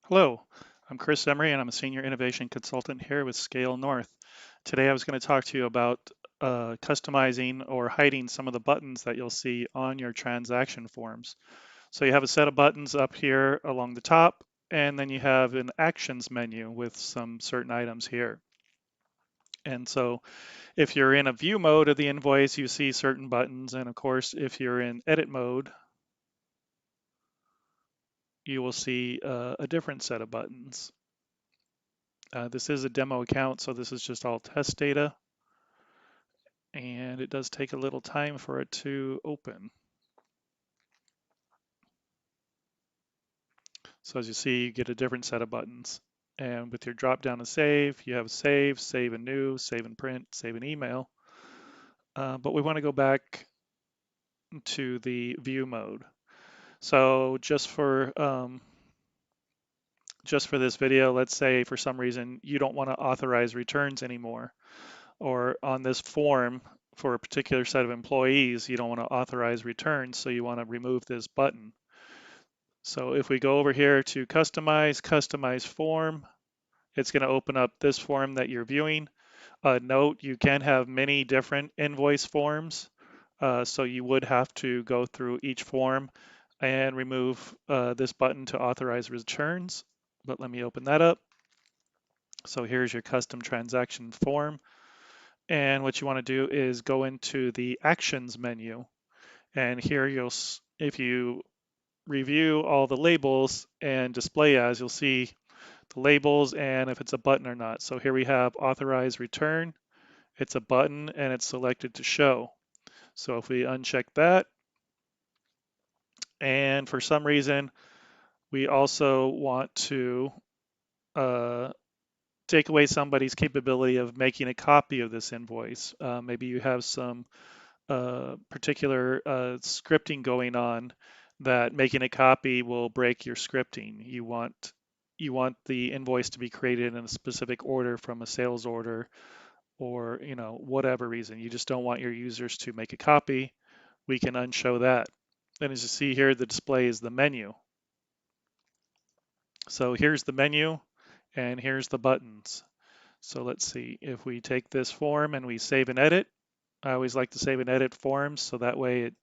Hello, I'm Chris Emery and I'm a Senior Innovation Consultant here with ScaleNorth. Today I was going to talk to you about customizing or hiding some of the buttons that you'll see on your transaction forms. So you have a set of buttons up here along the top, and then you have an actions menu with some certain items here. And so if you're in a view mode of the invoice, you see certain buttons. And of course, if you're in edit mode, you will see a different set of buttons. This is a demo account, so this is just all test data, and it does take a little time for it to open. So as you see, you get a different set of buttons. And with your drop down to save, you have save, save and new, save and print, save and email. But we want to go back to the view mode. So just for this video, let's say for some reason you don't want to authorize returns anymore, or on this form for a particular set of employees, you don't want to authorize returns, so you want to remove this button. So if we go over here to customize form, it's going to open up this form that you're viewing. Note, you can have many different invoice forms, so you would have to go through each form and remove this button to authorize returns. But let me open that up. So here's your custom transaction form. And what you want to do is go into the actions menu. And here if you review all the labels and display as, you'll see the labels and if it's a button or not. So here we have authorize return. It's a button and it's selected to show. So if we uncheck that, and for some reason, we also want to take away somebody's capability of making a copy of this invoice. Maybe you have some particular scripting going on that making a copy will break your scripting. You want the invoice to be created in a specific order from a sales order, or whatever reason. You just don't want your users to make a copy. We can unshow that. And as you see here, the display is the menu. So here's the menu and here's the buttons. So let's see, if we take this form and we save and edit, I always like to save and edit forms so that way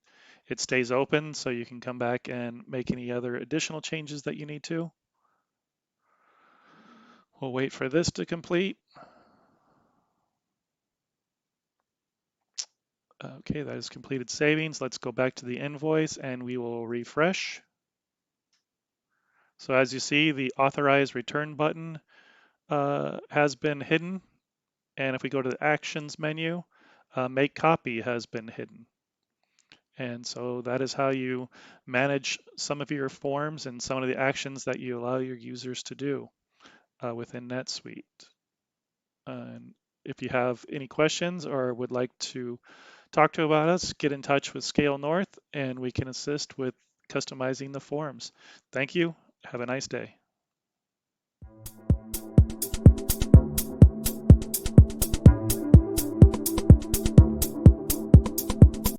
it stays open so you can come back and make any other additional changes that you need to. We'll wait for this to complete. Okay, that is completed savings. Let's go back to the invoice and we will refresh. So as you see, the authorize return button has been hidden. And if we go to the actions menu, make copy has been hidden. And so that is how you manage some of your forms and some of the actions that you allow your users to do within NetSuite. And if you have any questions or would like to talk to about us, get in touch with ScaleNorth and we can assist with customizing the forms. Thank you. Have a nice day.